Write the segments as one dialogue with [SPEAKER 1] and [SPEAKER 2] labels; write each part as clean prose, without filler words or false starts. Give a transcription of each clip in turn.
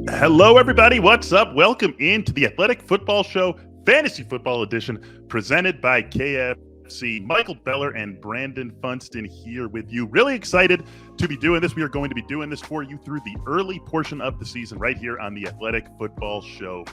[SPEAKER 1] Hello, everybody. What's up? Welcome into the Athletic Football Show Fantasy Football Edition presented by KFC. Michael Beller and Brandon Funston here with you. Really excited to be doing this. We are going to be doing this for you through the early portion of the season right here on the Athletic Football Show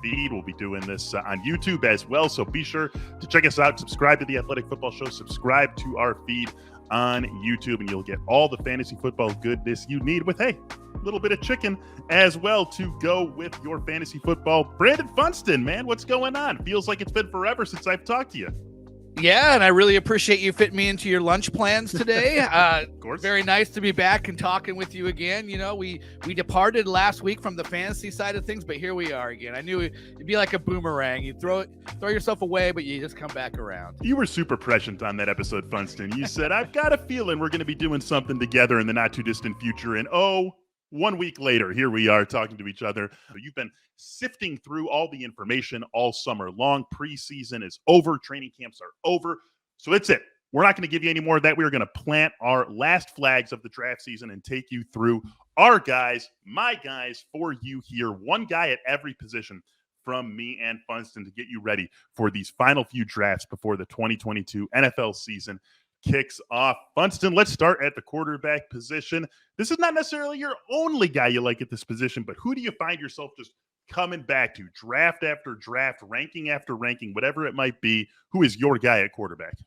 [SPEAKER 1] feed. We'll be doing this on YouTube as well, so be sure to check us out. Subscribe to the Athletic Football Show. Subscribe to our feed on YouTube, and you'll get all the fantasy football goodness you need with, hey, a little bit of chicken as well to go with your fantasy football. Brandon Funston, man, what's going on? Feels like it's been forever since I've talked to you.
[SPEAKER 2] Yeah, and I really appreciate you fitting me into your lunch plans today.
[SPEAKER 1] Of course.
[SPEAKER 2] Very nice to be back and talking with you again. You know, we departed last week from the fantasy side of things, but here we are again. I knew it'd be like a boomerang. You throw yourself away, but you just come back around.
[SPEAKER 1] You were super prescient on that episode, Funston. You said, I've got a feeling we're going to be doing something together in the not too distant future. And 1 week later, here we are talking to each other. You've been sifting through all the information all summer long. Preseason is over. Training camps are over. So that's it. We're not going to give you any more of that. We're going to plant our last flags of the draft season and take you through our guys, my guys, for you here. One guy at every position from me and Funston to get you ready for these final few drafts before the 2022 NFL season kicks off. Funston, let's start at the quarterback position. This is not necessarily your only guy you like at this position, but who do you find yourself just coming back to draft after draft, ranking after ranking, whatever it might be? Who is your guy at quarterback?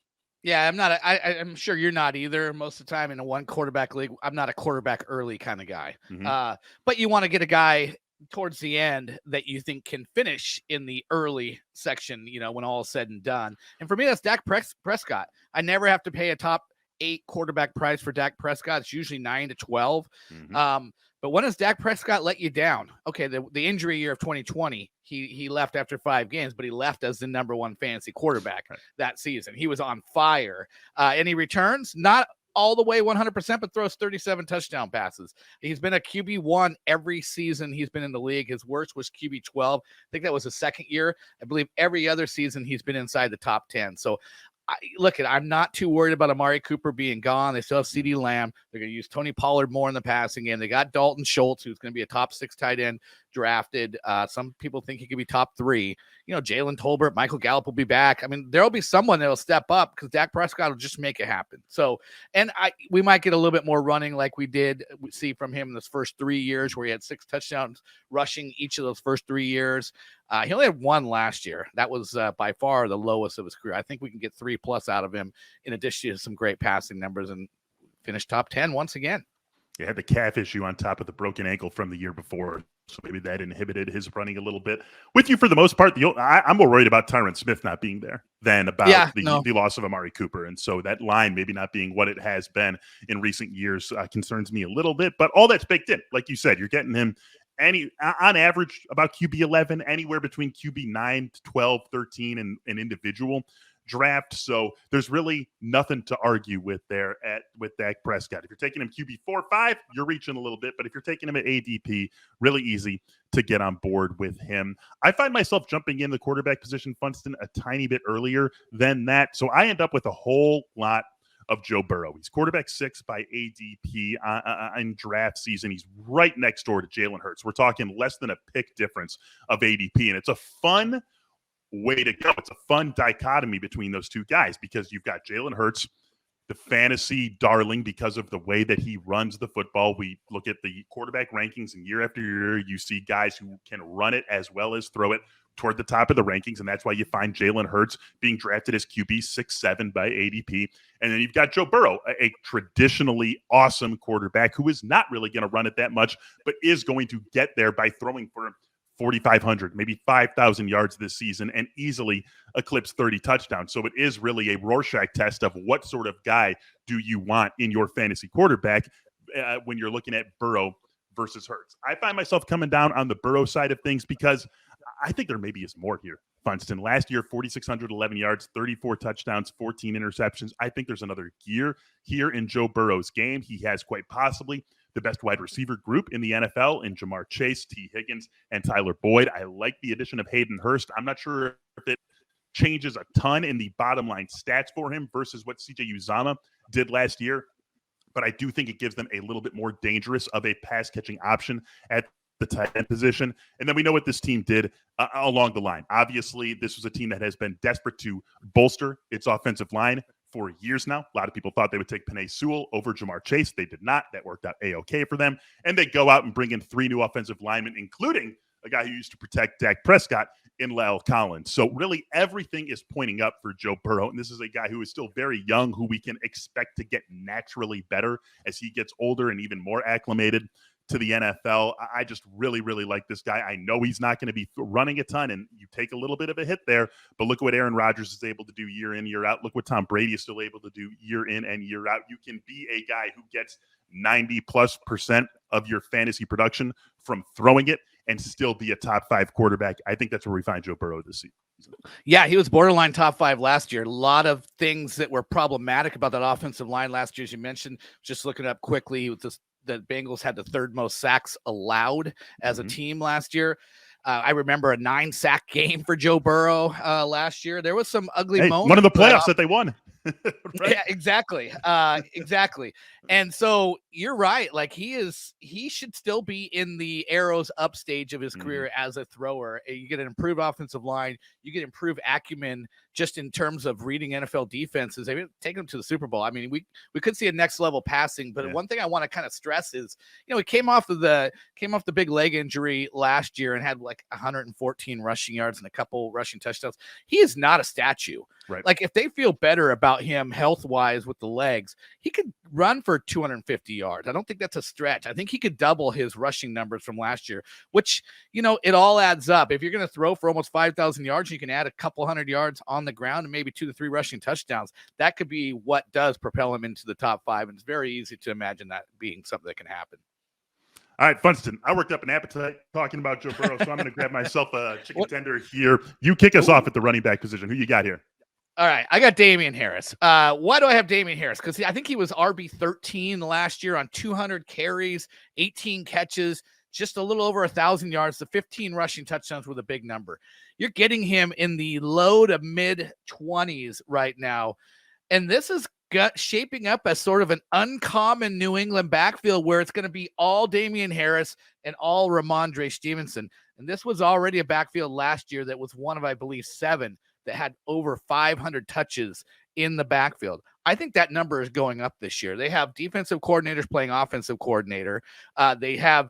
[SPEAKER 2] Yeah, I'm sure you're not either. Most of the time in a one quarterback league, I'm not a quarterback early kind of guy.
[SPEAKER 1] Mm-hmm.
[SPEAKER 2] But you want to get a guy towards the end that you think can finish in the early section, you know, when all is said and done. And for me, that's Dak Prescott. I never have to pay a top 8 quarterback price for Dak Prescott. It's usually 9 to 12.
[SPEAKER 1] Mm-hmm.
[SPEAKER 2] But when does Dak Prescott let you down? Okay, the injury year of 2020, he left after 5 games, but he left as the number 1 fantasy quarterback that season. He was on fire. And he returns, not all the way 100%, but throws 37 touchdown passes. He's been a QB1 every season he's been in the league. His worst was QB12. I think that was his second year. I believe every other season he's been inside the top 10. So I'm not too worried about Amari Cooper being gone. They still have CeeDee Lamb. They're going to use Tony Pollard more in the passing game. They got Dalton Schultz, who's going to be a top 6 tight end drafted. Some people think he could be top 3. You know, Jalen Tolbert, Michael Gallup will be back. I mean, there'll be someone that'll step up because Dak Prescott will just make it happen. So, and we might get a little bit more running like we see from him in his first 3 years, where he had 6 touchdowns rushing each of those first 3 years. He only had 1 last year. That was by far the lowest of his career. I think we can get 3+ out of him in addition to some great passing numbers and finish top 10 once again.
[SPEAKER 1] He had the calf issue on top of the broken ankle from the year before, so maybe that inhibited his running a little bit. With you for the most part, I'm more worried about Tyron Smith not being there than about the loss of Amari Cooper. And so that line maybe not being what it has been in recent years concerns me a little bit. But all that's baked in. Like you said, you're getting him on average about QB 11, anywhere between QB 9 to 12, 13 in an individual draft. So there's really nothing to argue with there with Dak Prescott. If you're taking him QB 4, 5, you're reaching a little bit, but if you're taking him at ADP, really easy to get on board with him. I find myself jumping in the quarterback position, Funston, a tiny bit earlier than that. So I end up with a whole lot of Joe Burrow. He's quarterback 6 by ADP in draft season. He's right next door to Jalen Hertz. We're talking less than a pick difference of ADP, and it's a fun way to go. It's a fun dichotomy between those two guys because you've got Jalen Hertz, the fantasy darling because of the way that he runs the football. We look at the quarterback rankings, and year after year, you see guys who can run it as well as throw it toward the top of the rankings, and that's why you find Jalen Hertz being drafted as QB 6-7 by ADP. And then you've got Joe Burrow, a traditionally awesome quarterback who is not really going to run it that much, but is going to get there by throwing for 4,500, maybe 5,000 yards this season and easily eclipse 30 touchdowns. So it is really a Rorschach test of what sort of guy do you want in your fantasy quarterback when you're looking at Burrow versus Hertz. I find myself coming down on the Burrow side of things because I think there maybe is more here. Funston, last year, 4,611 yards, 34 touchdowns, 14 interceptions. I think there's another gear here in Joe Burrow's game. He has quite possibly the best wide receiver group in the NFL in Jamar Chase, T. Higgins, and Tyler Boyd. I like the addition of Hayden Hurst. I'm not sure if it changes a ton in the bottom line stats for him versus what CJ Uzomah did last year, but I do think it gives them a little bit more dangerous of a pass catching option at the tight end position. And then we know what this team did along the line. Obviously, this was a team that has been desperate to bolster its offensive line for years now. A lot of people thought they would take Penei Sewell over Jamar Chase. They did not. That worked out A-okay for them. And they go out and bring in 3 new offensive linemen, including a guy who used to protect Dak Prescott in La'el Collins. So really everything is pointing up for Joe Burrow. And this is a guy who is still very young, who we can expect to get naturally better as he gets older and even more acclimated to the NFL. I just really, really like this guy. I know he's not going to be running a ton, and you take a little bit of a hit there, but look at what Aaron Rodgers is able to do year in, year out. Look what Tom Brady is still able to do year in and year out. You can be a guy who gets 90+% of your fantasy production from throwing it and still be a top 5 quarterback. I think that's where we find Joe Burrow this season.
[SPEAKER 2] Yeah, he was borderline top 5 last year. A lot of things that were problematic about that offensive line last year, as you mentioned. Just looking up quickly, the Bengals had the 3rd most sacks allowed as a team last year. I remember a 9-sack game for Joe Burrow last year. There was some ugly moments.
[SPEAKER 1] One of the playoffs that they won.
[SPEAKER 2] Right? Yeah, exactly. Exactly. And so you're right. Like he should still be in the arrows up stage of his career as a thrower. You get an improved offensive line. You get improved acumen just in terms of reading NFL defenses. They take them to the Super Bowl. I mean, we could see a next level passing, but one thing I want to kind of stress is, he came off the big leg injury last year and had like 114 rushing yards and a couple rushing touchdowns. He is not a statue.
[SPEAKER 1] Right.
[SPEAKER 2] Like if they feel better about him health-wise with the legs, he could run for 250 yards. I don't think that's a stretch. I think he could double his rushing numbers from last year, which, it all adds up. If you're going to throw for almost 5,000 yards, you can add a couple hundred yards on the ground and maybe 2 to 3 rushing touchdowns. That could be what does propel him into the top 5. And it's very easy to imagine that being something that can happen.
[SPEAKER 1] All right, Funston, I worked up an appetite talking about Joe Burrow, so I'm going to grab myself a chicken tender here. You kick us off at the running back position. Who you got here?
[SPEAKER 2] All right, I got Damian Harris. Why do I have Damian Harris? Because I think he was RB13 last year on 200 carries, 18 catches, just a little over 1,000 yards. The 15 rushing touchdowns with a big number. You're getting him in the low to mid-20s right now, and this is shaping up as sort of an uncommon New England backfield where it's going to be all Damian Harris and all Ramondre Stevenson. And this was already a backfield last year that was one of, I believe, 7 that had over 500 touches in the backfield. I think that number is going up this year. They have defensive coordinators playing offensive coordinator. They have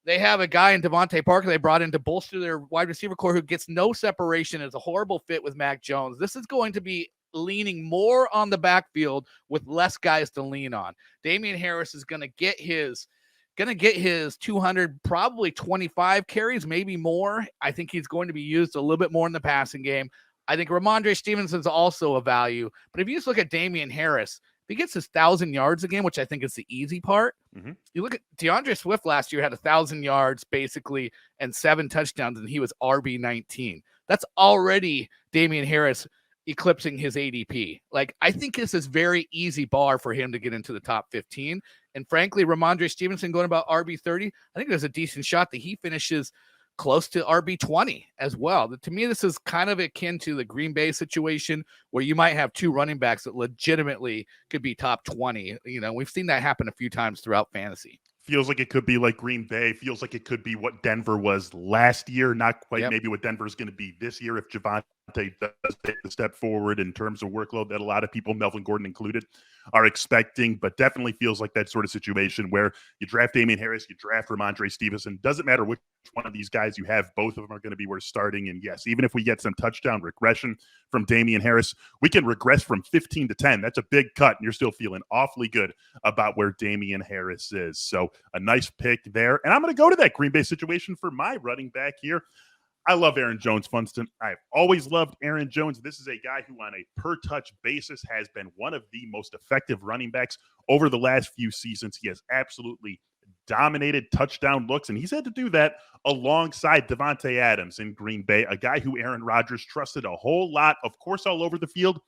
[SPEAKER 2] a guy in Devontae Parker they brought in to bolster their wide receiver core who gets no separation, is a horrible fit with Mac Jones. This is going to be leaning more on the backfield with less guys to lean on. Damian Harris is going to get his 200, probably 25 carries, maybe more. I think he's going to be used a little bit more in the passing game. I think Ramondre Stevenson's also a value, but if you just look at Damian Harris, if he gets his 1,000 yards again, which I think is the easy part, you look at DeAndre Swift last year had 1,000 yards basically and 7 touchdowns, and he was RB19. That's already Damian Harris eclipsing his ADP. Like, I think this is very easy bar for him to get into the top 15. And frankly, Ramondre Stevenson going about RB30, I think there's a decent shot that he finishes close to RB20 as well. To me, this is kind of akin to the Green Bay situation where you might have 2 running backs that legitimately could be top 20. We've seen that happen a few times throughout fantasy.
[SPEAKER 1] Feels like it could be like Green Bay. Feels like it could be what Denver was last year. Not quite maybe what Denver is going to be this year if Javonte does take the step forward in terms of workload that a lot of people, Melvin Gordon included, are expecting. But definitely feels like that sort of situation where you draft Damian Harris, you draft Ramondre Stevenson. Doesn't matter which one of these guys you have. Both of them are going to be worth starting. And yes, even if we get some touchdown regression from Damian Harris, we can regress from 15 to 10. That's a big cut, and you're still feeling awfully good about where Damian Harris is. So a nice pick there. And I'm going to go to that Green Bay situation for my running back here. I love Aaron Jones, Funston. I've always loved Aaron Jones. This is a guy who on a per-touch basis has been one of the most effective running backs over the last few seasons. He has absolutely dominated touchdown looks, and he's had to do that alongside Davante Adams in Green Bay, a guy who Aaron Rodgers trusted a whole lot, of course, all over the field,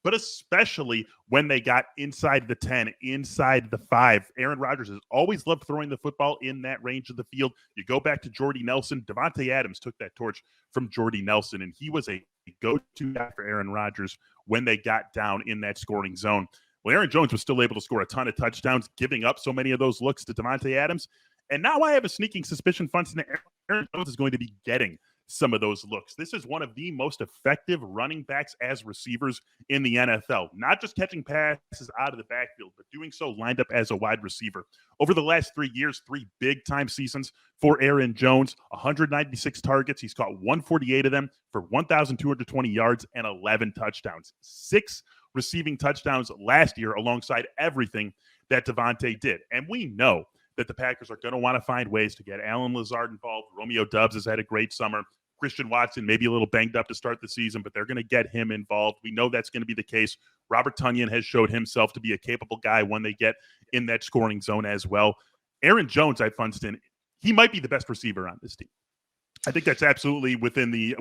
[SPEAKER 1] but especially when they got inside the 10, inside the 5. Aaron Rodgers has always loved throwing the football in that range of the field. You go back to Jordy Nelson. Davante Adams took that torch from Jordy Nelson, and he was a go-to guy for Aaron Rodgers when they got down in that scoring zone. Well, Aaron Jones was still able to score a ton of touchdowns, giving up so many of those looks to Davante Adams. And now I have a sneaking suspicion Funston Aaron Jones is going to be getting some of those looks. This is one of the most effective running backs as receivers in the NFL, not just catching passes out of the backfield, but doing so lined up as a wide receiver. Over the last 3 years, 3 big-time seasons for Aaron Jones, 196 targets. He's caught 148 of them for 1,220 yards and 11 touchdowns. 6 receiving touchdowns last year alongside everything that Devontae did. And we know that the Packers are going to want to find ways to get Allen Lazard involved. Romeo Doubs has had a great summer. Christian Watson maybe a little banged up to start the season, but they're going to get him involved. We know that's going to be the case. Robert Tonyan has showed himself to be a capable guy when they get in that scoring zone as well. Aaron Jones, Funston, he might be the best receiver on this team. I think that's absolutely within the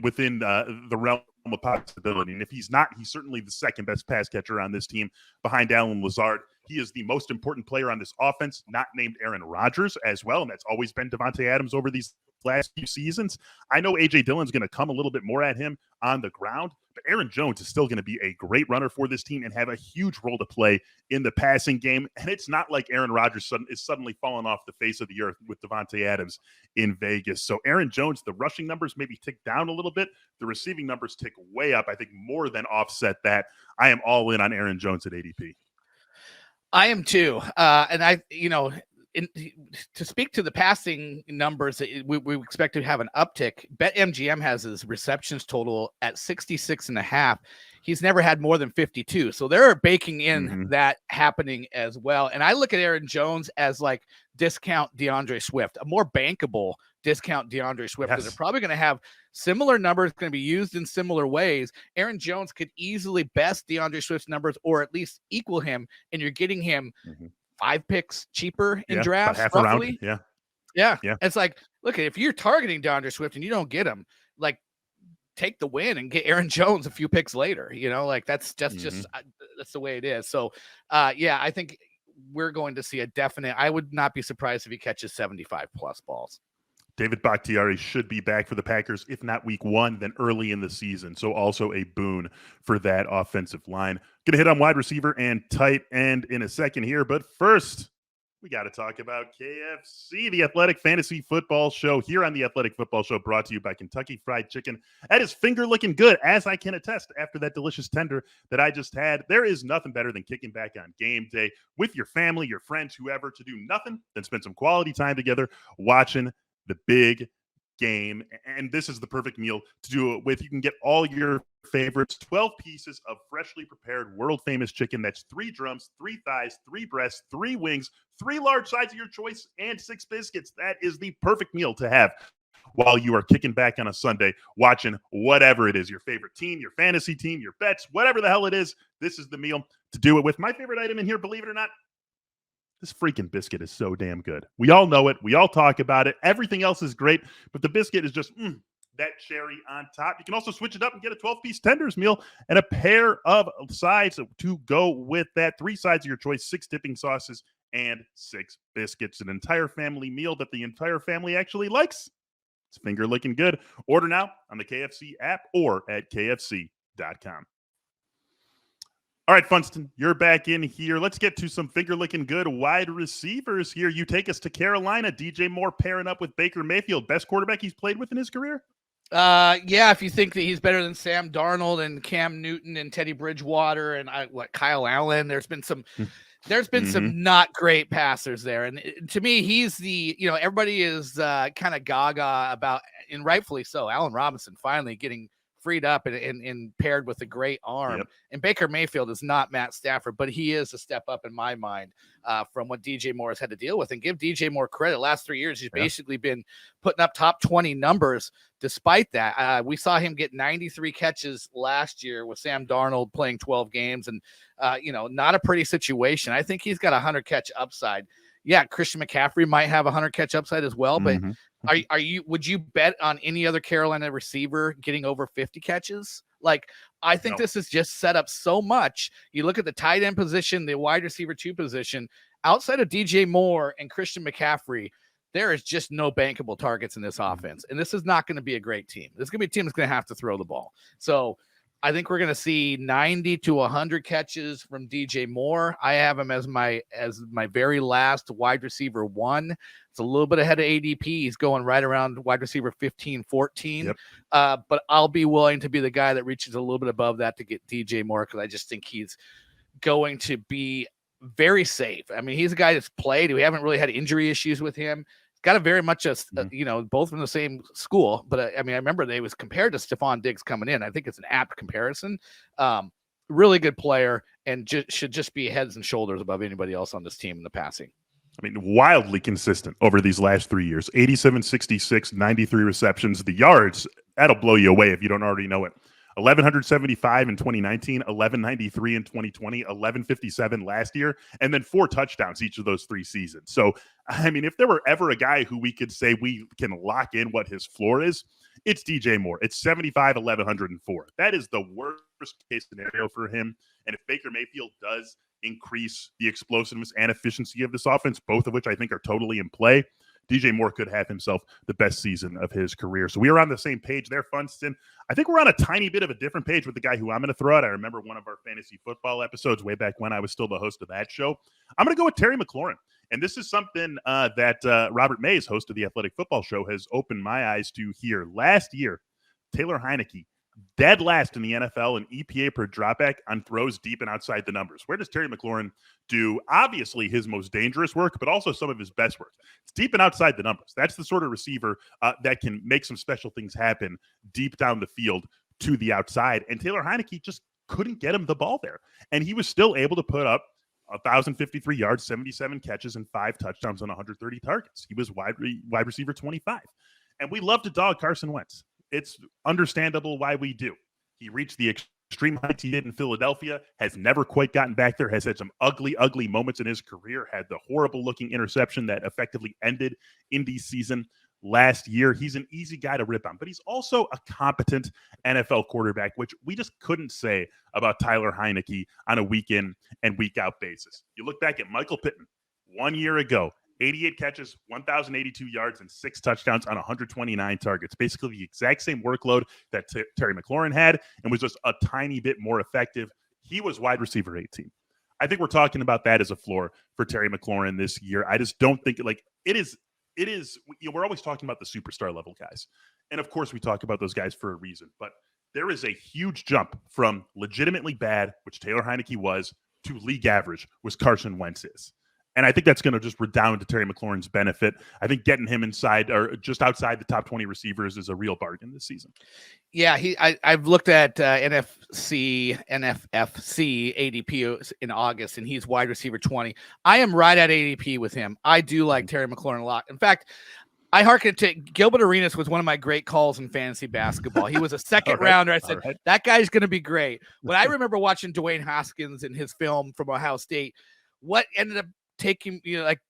[SPEAKER 1] realm of possibility. And if he's not, he's certainly the second best pass catcher on this team behind Allen Lazard. He is the most important player on this offense, not named Aaron Rodgers as well. And that's always been Devontae Adams over these last few seasons. I know A.J. Dillon's going to come a little bit more at him on the ground, but Aaron Jones is still going to be a great runner for this team and have a huge role to play in the passing game. And it's not like Aaron Rodgers is suddenly falling off the face of the earth with Devontae Adams in Vegas. So Aaron Jones, the rushing numbers maybe tick down a little bit. The receiving numbers tick way up. I think more than offset that. I am all in on Aaron Jones at ADP.
[SPEAKER 2] I am too. And to speak to the passing numbers, we expect to have an uptick. BetMGM has his receptions total at 66.5. He's never had more than 52. So they're baking in that happening as well. And I look at Aaron Jones as like discount DeAndre Swift, a more bankable discount DeAndre Swift, because they're probably going to have similar numbers, going to be used in similar ways. Aaron Jones could easily best DeAndre Swift's numbers or at least equal him. And you're getting him 5 picks cheaper in drafts,
[SPEAKER 1] half
[SPEAKER 2] roughly.
[SPEAKER 1] Around.
[SPEAKER 2] Yeah. It's like, look, if you're targeting DeAndre Swift and you don't get him, like, take the win and get Aaron Jones a few picks later. That's just that's the way it is. So, I think we're going to see a definite. I would not be surprised if he catches 75 plus balls.
[SPEAKER 1] David Bakhtiari should be back for the Packers, if not week 1, then early in the season. So also a boon for that offensive line. Going to hit on wide receiver and tight end in a second here. But first, we got to talk about KFC, the Athletic Fantasy Football Show here on the Athletic Football Show, brought to you by Kentucky Fried Chicken. That is finger looking good, as I can attest after that delicious tender that I just had. There is nothing better than kicking back on game day with your family, your friends, whoever, to do nothing than spend some quality time together watching the big game. And this is the perfect meal to do it with. You can get all your favorites, 12 pieces of freshly prepared world famous chicken. That's 3 drums, 3 thighs, 3 breasts, 3 wings, 3 large sides of your choice, and 6 biscuits. That is the perfect meal to have while you are kicking back on a Sunday, watching whatever it is, your favorite team, your fantasy team, your bets, whatever the hell it is. This is the meal to do it with. My favorite item in here, believe it or not, this freaking biscuit is so damn good. We all know it. We all talk about it. Everything else is great, but the biscuit is just that cherry on top. You can also switch it up and get a 12-piece tenders meal and a pair of sides to go with that. 3 sides of your choice, 6 dipping sauces, and 6 biscuits. An entire family meal that the entire family actually likes. It's finger licking good. Order now on the KFC app or at kfc.com. All right, Funston, you're back in here. Let's get to some finger-licking good wide receivers here. You take us to Carolina. DJ Moore pairing up with Baker Mayfield. Best quarterback he's played with in his career?
[SPEAKER 2] If you think that he's better than Sam Darnold and Cam Newton and Teddy Bridgewater and Kyle Allen, there's been some not great passers there. And to me, he's the, everybody is kind of gaga about, and rightfully so, Allen Robinson finally getting freed up and paired with a great arm.
[SPEAKER 1] Yep.
[SPEAKER 2] And Baker Mayfield is not Matt Stafford, but he is a step up in my mind from what DJ Moore has had to deal with. And give DJ Moore credit. Last 3 years, he's basically been putting up top 20 numbers. Despite that, we saw him get 93 catches last year with Sam Darnold playing 12 games, and not a pretty situation. I think he's got a 100 catch upside. Yeah, Christian McCaffrey might have a 100 catch upside as well, but would you bet on any other Carolina receiver getting over 50 catches? Like, I think this is just set up so much. You look at the tight end position, the wide receiver 2 position, outside of DJ Moore and Christian McCaffrey, there is just no bankable targets in this offense. And this is not going to be a great team. This is going to be a team that's going to have to throw the ball. So I think we're going to see 90 to 100 catches from DJ Moore. I have him as my very last wide receiver 1. It's a little bit ahead of ADP. He's going right around wide receiver 15, 14.
[SPEAKER 1] Yep.
[SPEAKER 2] But I'll be willing to be the guy that reaches a little bit above that to get DJ Moore, because I just think he's going to be very safe. I mean, he's a guy that's played. We haven't really had injury issues with him. Got a very much both from the same school, but I remember they was compared to Stephon Diggs coming in. I think it's an apt comparison. Really good player, and should just be heads and shoulders above anybody else on this team in the passing.
[SPEAKER 1] I mean, wildly consistent over these last 3 years. 87, 66, 93 receptions. The yards, that'll blow you away if you don't already know it. 1,175 in 2019, 1,193 in 2020, 1,157 last year, and then 4 touchdowns each of those 3 seasons. So, I mean, if there were ever a guy who we could say we can lock in what his floor is, it's DJ Moore. It's 75, 1,104. That is the worst case scenario for him. And if Baker Mayfield does increase the explosiveness and efficiency of this offense, both of which I think are totally in play, DJ Moore could have himself the best season of his career. So we are on the same page there, Funston. I think we're on a tiny bit of a different page with the guy who I'm going to throw out. I remember one of our fantasy football episodes way back when I was still the host of that show. I'm going to go with Terry McLaurin. And this is something that Robert Mays, host of the Athletic Football Show, has opened my eyes to here. Last year, Taylor Heineke, dead last in the NFL in EPA per dropback on throws deep and outside the numbers. Where does Terry McLaurin do obviously his most dangerous work, but also some of his best work? It's deep and outside the numbers. That's the sort of receiver that can make some special things happen deep down the field to the outside. And Taylor Heineke just couldn't get him the ball there. And he was still able to put up 1,053 yards, 77 catches, and 5 touchdowns on 130 targets. He was wide receiver 25. And we love to dog Carson Wentz. It's understandable why we do. He reached the extreme heights he did in Philadelphia, has never quite gotten back there, has had some ugly, ugly moments in his career, had the horrible-looking interception that effectively ended Indy's season last year. He's an easy guy to rip on, but he's also a competent NFL quarterback, which we just couldn't say about Tyler Heineke on a week-in and week-out basis. You look back at Michael Pittman 1 year ago, 88 catches, 1,082 yards, and 6 touchdowns on 129 targets. Basically the exact same workload that Terry McLaurin had, and was just a tiny bit more effective. He was wide receiver 18. I think we're talking about that as a floor for Terry McLaurin this year. I just don't think it is, we're always talking about the superstar level guys. And of course we talk about those guys for a reason, but there is a huge jump from legitimately bad, which Taylor Heineke was, to league average, which Carson Wentz is. And I think that's going to just redound to Terry McLaurin's benefit. I think getting him inside or just outside the top 20 receivers is a real bargain this season.
[SPEAKER 2] Yeah, I've looked at NFFC ADP in August, and he's wide receiver 20. I am right at ADP with him. I do like Terry McLaurin a lot. In fact, I hearken to Gilbert Arenas was one of my great calls in fantasy basketball. He was a second rounder. I said, that guy's going to be great. But I remember watching Dwayne Haskins in his film from Ohio State. What ended up taking,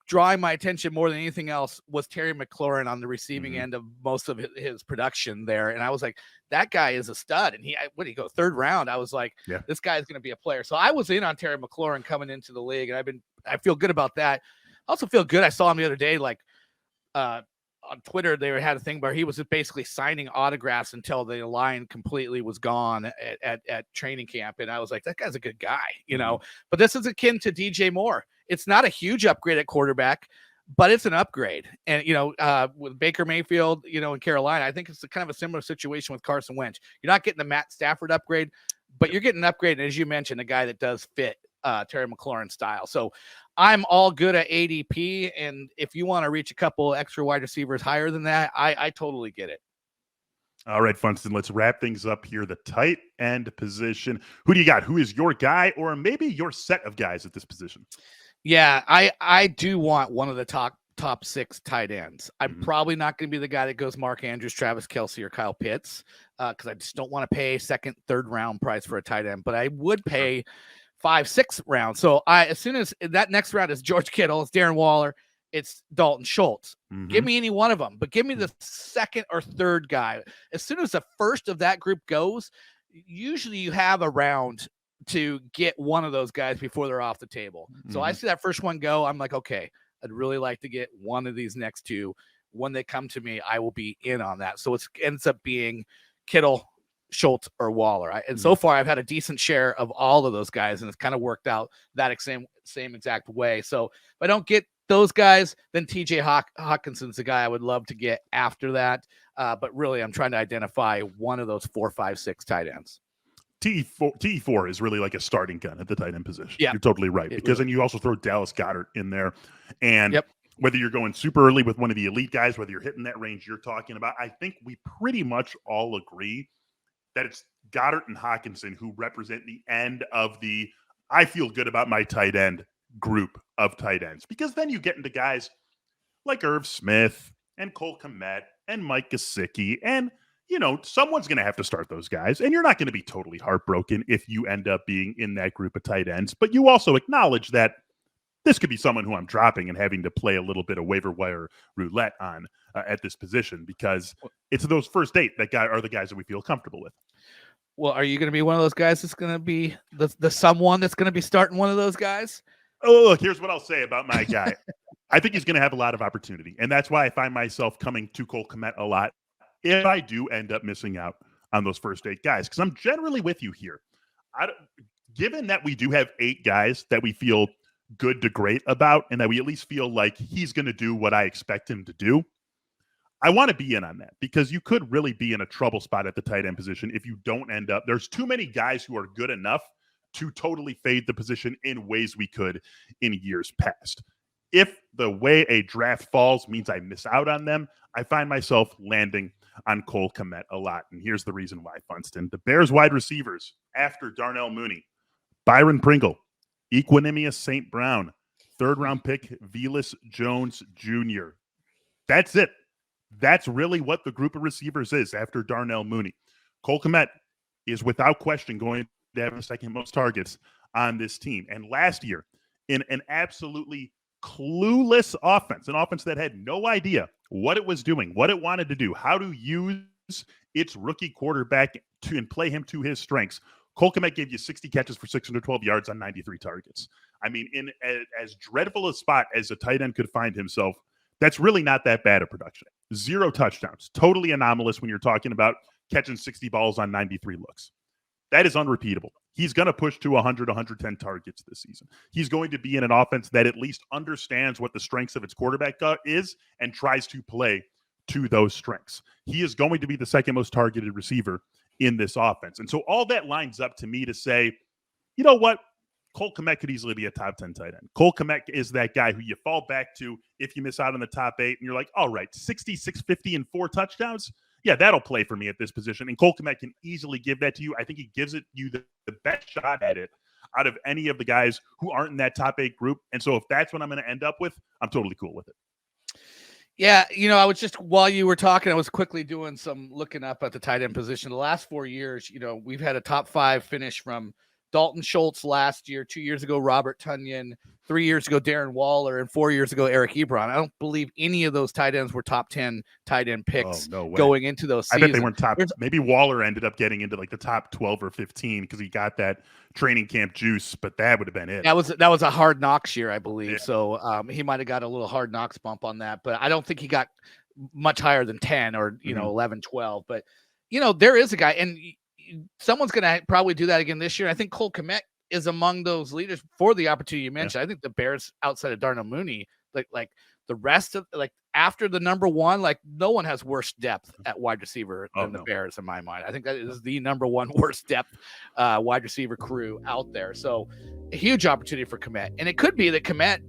[SPEAKER 2] drawing my attention more than anything else was Terry McLaurin on the receiving end of most of his production there. And I was like, that guy is a stud. And what did he go? 3rd round. I was like, This guy is going to be a player. So I was in on Terry McLaurin coming into the league, and I feel good about that. I also feel good. I saw him the other day, on Twitter, they had a thing where he was just basically signing autographs until the line completely was gone at training camp. And I was like, that guy's a good guy, but this is akin to DJ Moore. It's not a huge upgrade at quarterback, but it's an upgrade. And, with Baker Mayfield, in Carolina, I think it's kind of a similar situation with Carson Wentz. You're not getting the Matt Stafford upgrade, but you're getting an upgrade. And as you mentioned, a guy that does fit Terry McLaurin style. So I'm all good at ADP. And if you want to reach a couple extra wide receivers higher than that, I totally get it.
[SPEAKER 1] All right, Funston, let's wrap things up here. The tight end position. Who do you got? Who is your guy, or maybe your set of guys at this position?
[SPEAKER 2] Yeah, I do want one of the top 6 tight ends. I'm probably not going to be the guy that goes Mark Andrews, Travis Kelce, or Kyle Pitts, because I just don't want to pay 2nd, 3rd round price for a tight end. But I would pay 5, 6 rounds. So as soon as that next round is George Kittle, it's Darren Waller, it's Dalton Schultz. Give me any one of them, but give me the 2nd or 3rd guy. As soon as the first of that group goes, usually you have a round to get one of those guys before they're off the table. So I see that first one go. I'm like, okay, I'd really like to get one of these next 2. When they come to me, I will be in on that. So it ends up being Kittle, Schultz or Waller. And so far I've had a decent share of all of those guys, and it's kind of worked out that same exact way. So if I don't get those guys, then TJ Hawkinson's the guy I would love to get after that. But really, I'm trying to identify one of those 4, 5, 6 tight ends.
[SPEAKER 1] TE4 is really like a starting gun at the tight end position.
[SPEAKER 2] Yeah,
[SPEAKER 1] you're totally right. Because then you also throw Dallas Goedert in there. And whether you're going super early with one of the elite guys, whether you're hitting that range you're talking about, I think we pretty much all agree that it's Goedert and Hawkinson who represent the end of the I feel good about my tight end group of tight ends. Because then you get into guys like Irv Smith and Cole Kmet and Mike Gesicki, and someone's going to have to start those guys, and you're not going to be totally heartbroken if you end up being in that group of tight ends. But you also acknowledge that this could be someone who I'm dropping and having to play a little bit of waiver wire roulette on at this position, because it's those first 8 that are the guys that we feel comfortable with.
[SPEAKER 2] Well, are you going to be one of those guys that's going to be the someone that's going to be starting one of those guys?
[SPEAKER 1] Oh, look, here's what I'll say about my guy. I think he's going to have a lot of opportunity, and that's why I find myself coming to Cole Kmet a lot if I do end up missing out on those first 8 guys, because I'm generally with you here. Given that we do have 8 guys that we feel good to great about, and that we at least feel like he's going to do what I expect him to do, I want to be in on that, because you could really be in a trouble spot at the tight end position if you don't end up. There's too many guys who are good enough to totally fade the position in ways we could in years past. If the way a draft falls means I miss out on them, I find myself landing on Cole Kmet a lot. And here's the reason why, Funston. The Bears wide receivers after Darnell Mooney: Byron Pringle, Equanimous St. Brown, 3rd-round pick Velus Jones Jr. That's it. That's really what the group of receivers is after Darnell Mooney. Cole Kmet is without question going to have the 2nd most targets on this team. And last year, in an absolutely clueless offense, an offense that had no idea what it was doing, what it wanted to do, how to use its rookie quarterback and play him to his strengths, Cole Kmet gave you 60 catches for 612 yards on 93 targets. I mean, in as dreadful a spot as a tight end could find himself, that's really not that bad of production. 0 touchdowns. Totally anomalous when you're talking about catching 60 balls on 93 looks. That is unrepeatable. He's going to push to 100, 110 targets this season. He's going to be in an offense that at least understands what the strengths of its quarterback is and tries to play to those strengths. He is going to be the 2nd most targeted receiver in this offense. And so all that lines up to me to say, you know what? Cole Kmet could easily be a top 10 tight end. Cole Kmet is that guy who you fall back to if you miss out on the top 8 and you're like, all right, 60, 650 and 4 touchdowns. Yeah, that'll play for me at this position. And Cole Kmet can easily give that to you. I think he gives you the best shot at it out of any of the guys who aren't in that top 8 group. And so if that's what I'm going to end up with, I'm totally cool with it.
[SPEAKER 2] Yeah, I was just, while you were talking, I was quickly doing some looking up at the tight end position. The last 4 years, we've had a top 5 finish from Dalton Schultz last year, 2 years ago, Robert Tonyan, 3 years ago, Darren Waller, and 4 years ago, Eric Ebron. I don't believe any of those tight ends were top 10 tight end picks going into those seasons.
[SPEAKER 1] I bet they weren't top. Maybe Waller ended up getting into like the top 12 or 15 because he got that training camp juice, but that would have been it.
[SPEAKER 2] That was a Hard Knocks year, I believe. Yeah. So he might have got a little Hard Knocks bump on that, but I don't think he got much higher than 10 or, 11, 12. But, there is a guy, and someone's going to probably do that again this year. I think Cole Kmet is among those leaders for the opportunity you mentioned. I think the Bears, outside of Darnell Mooney, like the rest of, like, after the number 1, like, no one has worse depth at wide receiver than the Bears in my mind. I think that is the number 1 worst depth wide receiver crew out there. So a huge opportunity for Kmet. And it could be that Kmet,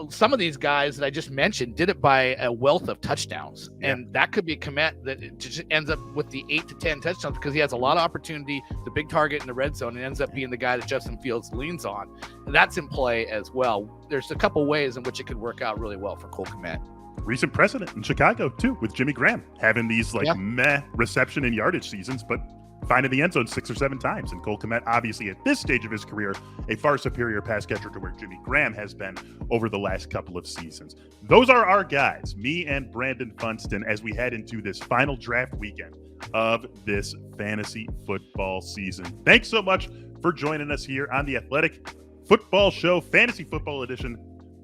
[SPEAKER 2] some of these guys that I just mentioned did it by a wealth of touchdowns. And that could be a Kmet that just ends up with the 8 to 10 touchdowns because he has a lot of opportunity, the big target in the red zone, and ends up being the guy that Justin Fields leans on. And that's in play as well. There's a couple ways in which it could work out really well for Cole Kmet.
[SPEAKER 1] Recent precedent in Chicago, too, with Jimmy Graham having these meh reception and yardage seasons, but finding the end zone 6 or 7 times. And Cole Kmet, obviously at this stage of his career, a far superior pass catcher to where Jimmy Graham has been over the last couple of seasons. Those are our guys, me and Brandon Funston, as we head into this final draft weekend of this fantasy football season. Thanks so much for joining us here on the Athletic Football Show Fantasy Football Edition.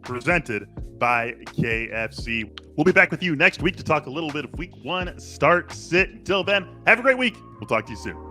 [SPEAKER 1] presented by KFC. We'll be back with you next week to talk a little bit of week 1 start sit. Until then, have a great week. We'll talk to you soon.